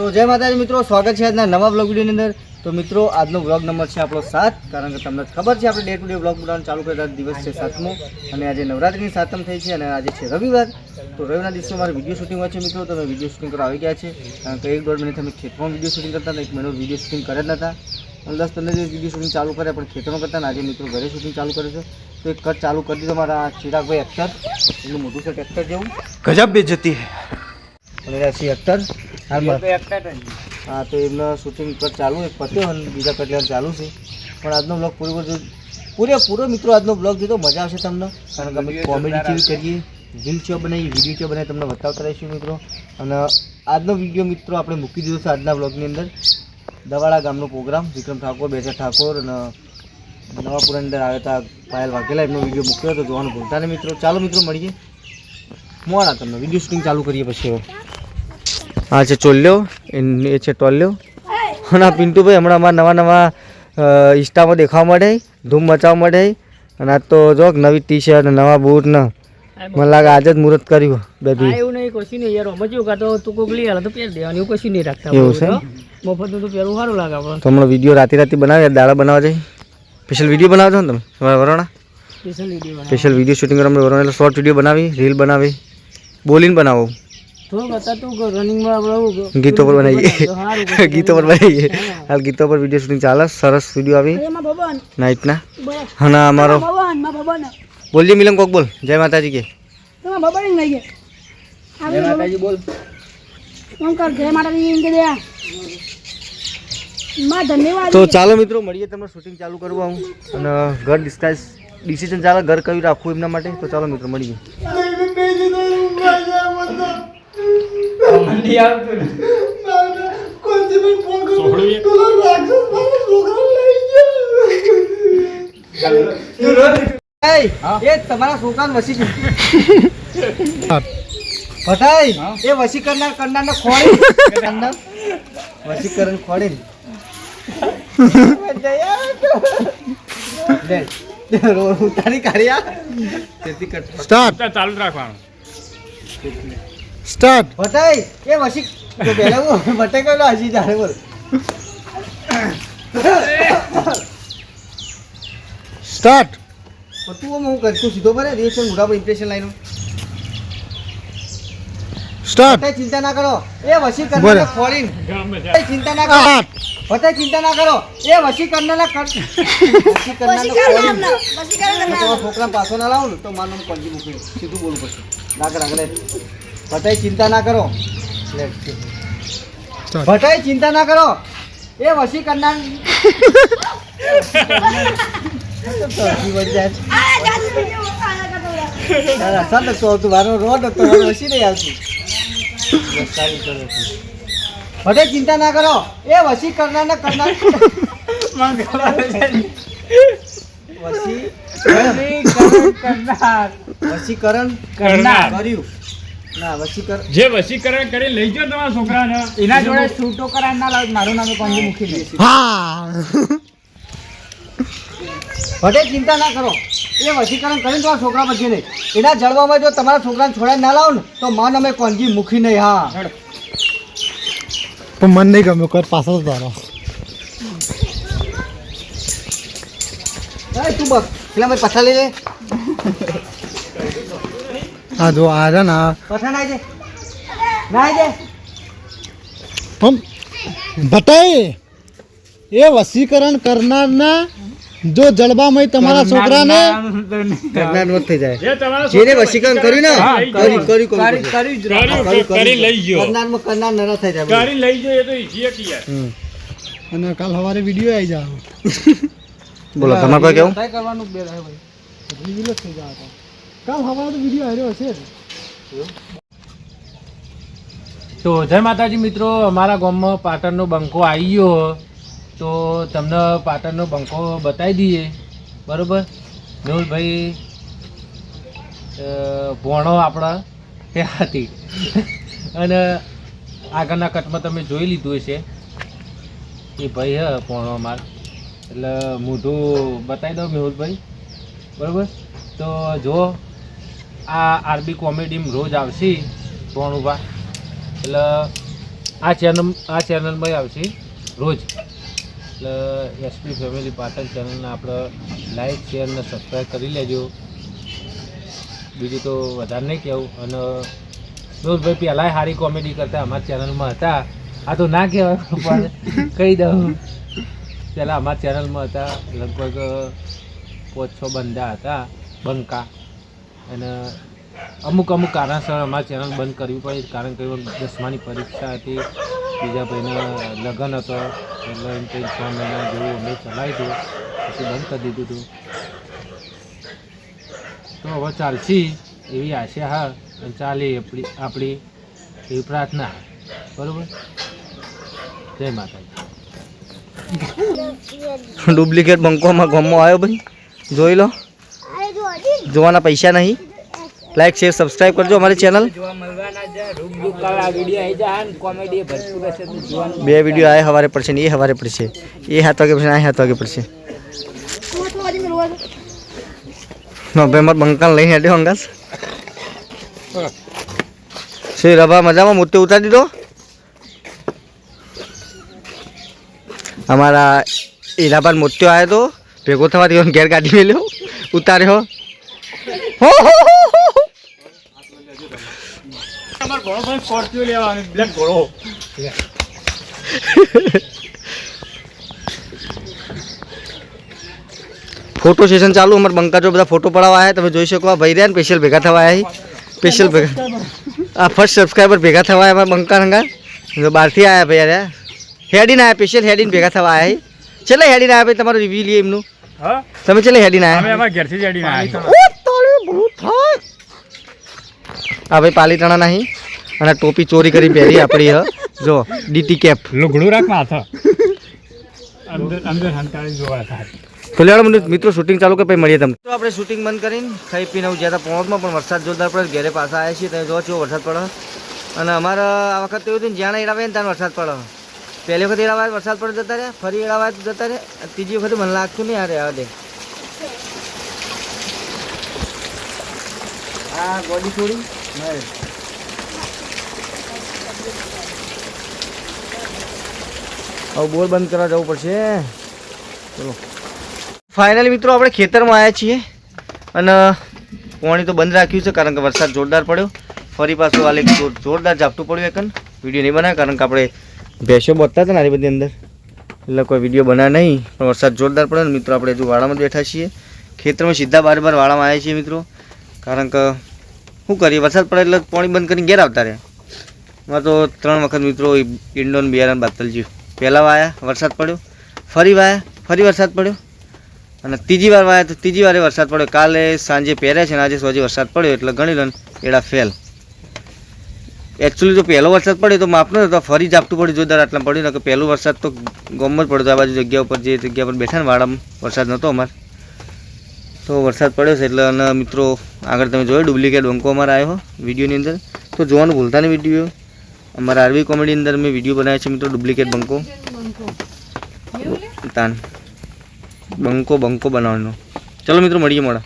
તો જય માતાજી મિત્રો, સ્વાગત છે આજના નવા બ્લોગ વિડીયોની અંદર। તો મિત્રો આજનો બ્લોગ નંબર છે આપણો 7, કારણ કે તમને ખબર છે આપણે ડે ટુ ડે બ્લોગ બનાવવાનું ચાલુ કરતા દિવસ છે 7મો અને આજે નવરાત્રિની 7મ થઈ છે અને આજે છે રવિવાર। તો રવિવારના દિવસે મારે વિડીયો શૂટિંગ હોય છે મિત્રો, તો વિડીયો શૂટિંગ કરવા આવી ગયા છે, કારણ કે 1-1.5 મહિનાથી અમે ખેતરમાં વિડીયો શૂટિંગ કરતા હતા, 1 મહિનો વિડીયો શૂટિંગ કરે જ નહોતા, 10-15 દિવસ વિડીયો શૂટિંગ ચાલુ કરે પણ ખેતરમાં કરતા, આજે મિત્રો ઘરે શૂટિંગ ચાલુ કરે છે। તો એક કટ ચાલુ કરી દીધો મારા ચિરાગભાઈ એક્ટર, એનું મોટું છે એક્ટર જેવું, ગજબ બેઇज्जती है અને એક્ટર હાલમાં हाँ तो एमना शूटिंग कट चालू है पत्यो और बीजा कट लेवन चालू है। पण आजनो ब्लॉग पूरे मित्रों आजनो ब्लॉग जो तो मजा आवशे तमने, कारण के अमे कॉमेडी केवी करीए, रील चो बनावी, विडियो चो बनावी तमने बतावता रहीशुं मित्रों। अने आजनो विडियो मित्रों आपणे मूकी दीधो छे आजना ब्लॉगनी अंदर दवाड़ा गामनो प्रोग्राम, विक्रम ठाकोर, बेचा ठाकोर अने नवापुरानी अंदर आव्या हता पायल वाघेला, एमनो विडियो मूक्यो तो जोवानुं भूलता नहीं मित्रों। चालो मित्रों मळीए मोड़ा तमने विडियो शूटिंग चालू करीए पछी। हाँ है चोल्यो ए है टोल्यो हाँ पिंटू भाई हमें अमरा नवा नवा इंस्टा में देखा मळे, धूम मचाव मळे। आज तो जो नवी टी शर्ट नवा बूट न मन लगे आज ज मुहूर्त कर्यु बेबी એવું નહીં કશું નહીં યાર મજ્યો કા તો તું કોગલી આલે તો પહેર દેવાની એવું કશું નહીં રાખતા એવું છે મફતનું તો પહેરવું સારું લાગે આપણે તો હમણાં વિડિયો રાતે બનાવે દાડા બનાવવા જાય સ્પેશિયલ વિડિયો બનાવજો ને તમે તમારા વરોણા સ્પેશિયલ વિડિયો શૂટિંગ કરવા અમે વરોણા એટલે શોર્ટ વિડિયો બનાવી રીલ બનાવી બોલીને બનાવો તો બતા તું રનિંગ માં આપણે ગીતો પર બનાવીએ ગીતો પર બનાવીએ હાલ ગીતો પર વિડિયો શૂટિંગ ચાલે સરસ વિડિયો આવી નાઈટ ના હા અમારો बोलिए मिलन कोक बोल जय माता जी के तो बाबा नहीं लगे जय माता जी बोल हम कर जय माता जी इनके दया मां धन्यवाद। तो चालो मित्रों મળીએ તમને શૂટિંગ ચાલુ કરવા હું અને ઘર ડિસિઝન ચાલે ઘર કયું રાખવું એમના માટે। તો ચાલો મિત્રો મળીએ। મંડી આવતું કોણ થી ફોન કરો તો રાક્ષસ મારો છોકરો લઈ ગયો ये तुम्हारा सोकान वसी पटाई ये वशीकरण करना ना खोड़ी वशीकरण खोड़ी उतारी काढ़िया स्टार्ट ચાલુ રાખવાનું स्टार्ट पटाई ये वशी तो पहले वो बटे को हसी जा रहे बोल स्टार्ट तू હું કરતો સીધો પર રિએક્શન મોઢા પર ઇમ્પ્રેશન લાઈનો स्टार्ट પતાય ચિંતા ના કરો એ વશી કરનાર ફોરીન પતાય ચિંતા ના કરો પતાય ચિંતા ના કરો એ વશી કરનાર વશી કરનાર તો છોકરા પાછો ના લાવું તો માનો પંજી મૂકી સીધું બોલવું પડશે આગળ આગળ પતાય ચિંતા ના કરો પતાય ચિંતા ના કરો એ વશી કરનાર चिंता ना करो ये वशी करना ना करना वशीकरण ना वशीकरण જે વશીકરણ કરી લઈ ગયો તમારા છોકરાને એના જોડે છૂટો કરાય ના લાવ મારું નામ કોંજી મૂકી દે हाँ भटे चिंता ना करो ये वशीकरण करीने तुम्हारा छोकरा बचे नहीं एना जड़वा में जो तुम्हारा छोकरा छोड़ा ना लाओ ने तो मान अमे कोंजी मुखी नहीं। हाँ तो मन नहीं गम्यो कर पासा तो तारो ए तू बस पेला मैं पछा ले ले हाँ जो आ जा ना पछा ना दे हम बताए ये वशीकरण करना ना जो जड़बा में तुम्हारा छोकरा ने करना मत થઈ જાય જે તમારા જેને વશીકરણ કર્યું ને કરી લઈ ગયો કરનાર ન થઈ જાય કરી લઈ ગયો એ તો ઈજી કે યાર અને કાલ हमारे वीडियो आई जाओ બોલો તમારે કોઈ કેવું ट्राई करवानो बे रहे भाई रिवील થઈ જાતો કાલ हमारा तो वीडियो આવ્યો હશે। તો જય માતાજી મિત્રો, અમારા ગામમાં પાટણનો બંકો આવી ગયો તો તમને પાટણનો બંકો બતાવી દઈએ બરાબર। મેહુલભાઈ ભોણો આપણા ત્યાંથી અને આગળના કટમાં તમે જોઈ લીધું હશે એ ભાઈ હે ભોણો અમાર એટલે મોઢું બતાવી દઉં મેહુલભાઈ બરાબર। તો જો આ આરબી કોમેડીમાં રોજ આવશે ભોણુભા એટલે આ ચેનલમાં આવશે રોજ. એટલે એસપી ફેમિલી પાટણ ચેનલને આપણે લાઈક શેર અને સબસ્ક્રાઈબ કરી લેજો. બીજું તો વધારે નહીં કહેવું. અને દોસ્તભાઈ પહેલાંય સારી કોમેડી કરતા અમારા ચેનલમાં હતા. આ તો ના કહેવાય પણ કહી દઉં, પહેલાં અમારા ચેનલમાં હતા લગભગ 5-6 બંદા હતા બંકા. અને અમુક કારણસર અમારી ચેનલ બંધ કરવી પડી, કારણ કે 10માની પરીક્ષા હતી, બીજા ભાઈને લગ્ન હતો, એટલે એમ કંઈ 6 મહિના જેવું અમે ચલાવ્યું હતું, પછી બંધ કરી દીધું હતું. તો હવે ચાલશે એવી આશા હા, અને ચાલે આપણી એવી પ્રાર્થના. બરાબર. જય માતાજી. ડુપ્લિકેટ બંકોમાં ગામમાં આવ્યો ભાઈ, જોઈ લો. જોવાના પૈસા નહીં. લાઈક શેર સબસ્ક્રાઈબ કરજો અમારી ચેનલ. 2 વિડીયો આયા સવારે પડશે ને એ સવારે પડશે, એ 7 વાગે પડશે, આ 7 વાગે પડશે. ભાઈ મારે બંકાને લઈને હેડ્યો અંગાસ. શ્રી રભા મજામાં? મોટી ઉતારી દીધો. અમારા હીરાબાદ મોત્યો આવ્યો તો ભેગો થવાથી ઘેર કાઢી મેલ્યો, ઉતાર્યો. ફોટો સેશન ચાલુ. અમારે બંકા જો બધા ફોટો પડાવવા આવ્યા, તમે જોઈ શકો. આ ભાઈ રહ્યા ને સ્પેશિયલ ભેગા થવા આવ્યા, સ્પેશિયલ ભેગા. આ ફર્સ્ટ સબસ્ક્રાઈબર ભેગા થવા આવ્યા અમારા બંકા રંગા. બહારથી આવ્યા ભાઈ યાર, હેડીને આવ્યા, સ્પેશિયલ હેડીને ભેગા થવા આવ્યા. છેલ્લે હેડીને આવ્યા ભાઈ, તમારો રિવ્યુ લઈએ એમનું. તમે છેલ્લે હેડીને આવ્યા. હા ભાઈ પાલીતાણા નહીં, અને ટોપી ચોરી કરી પહેરી આપણી. જો ડીટી કેપ લુગડું રાખ માથા અંદર હંતાળી જોવા થાય. તો લેવડો મિત્રો શૂટિંગ ચાલુ કે પછી મળીએ તમને. તો આપણે શૂટિંગ બંધ કરીને ખાઈ પીને જ્યાં હતા પોણમાં, પણ વરસાદ જોરદાર પડે. ઘેરે પાછા આવ્યા છીએ, તમે જો કેવો વરસાદ પડે. અને અમારે આ વખત એવું થયું જ્યાં એડાવે ને ત્યાં વરસાદ પડે. પહેલી વખત એડાવાય વરસાદ પડે જતા રહ્યા, ફરી એડાવાય જતા રહ્યા, ત્રીજી વખત મને લાગતું નહીં યાર આ દે. આ ગોડી છોડી હવે બોલ બંધ કરવા જવું પડશે. ચલો ફાઇનલી મિત્રો આપણે ખેતરમાં આવ્યા છીએ, અને પાણી તો બંધ રાખ્યું છે કારણ કે વરસાદ જોરદાર પડ્યો. ફરી પાછું હાલ એક જોરદાર ઝાપટું પડ્યું. એકન વિડીયો નહીં બનાવ્યો કારણ કે આપણે ભેંસો બોતતા હતા ને આની બધી અંદર, એટલે કોઈ વિડીયો બનાવ્યા નહીં. પણ વરસાદ જોરદાર પડ્યો ને મિત્રો આપણે હજુ વાડામાં જ બેઠા છીએ. ખેતરમાં સીધા બાર વાડામાં આવ્યા છીએ મિત્રો, કારણ કે શું કરીએ, વરસાદ પડે એટલે પાણી બંધ કરીને ઘેર આવતા રહ્યા. એમાં તો 3 વખત મિત્રો ઈંડોન બિયારણ બાતલજી પહેલાં વાયા, વરસાદ પડ્યો, ફરી વાયા, ફરી વરસાદ પડ્યો, અને ત્રીજી વાર વાયા તો ત્રીજી વારે વરસાદ પડ્યો. કાલે સાંજે પહેર્યા છે ને આજે સોજે વરસાદ પડ્યો, એટલે ગણી લો એડા ફેલ. એકચ્યુઅલી જો પહેલો વરસાદ પડ્યો તો માપ નતો, ફરી ઝાપટું પડ્યું જોરદાર આટલા પડ્યું ને કે પહેલો વરસાદ તો ગામમાં જ પડ્યો. આ બાજુ જગ્યા ઉપર જે જગ્યા પર બેઠા ને વાડામાં વરસાદ નહોતો અમારે, તો વરસાદ પડ્યો છે. એટલે અને મિત્રો આગળ તમે જોયો ડુપ્લિકેટ બંકો અમારે આવ્યો વિડીયોની અંદર, તો જોવાનું ભૂલતા નહીં. વિડીયો અમારા આરવી કોમેડી અંદર મેં વિડીયો બનાવ્યો છે મિત્રો, ડુપ્લિકેટ બંકો તાન બંકો બનાવવાનો. ચલો મિત્રો મળીએ.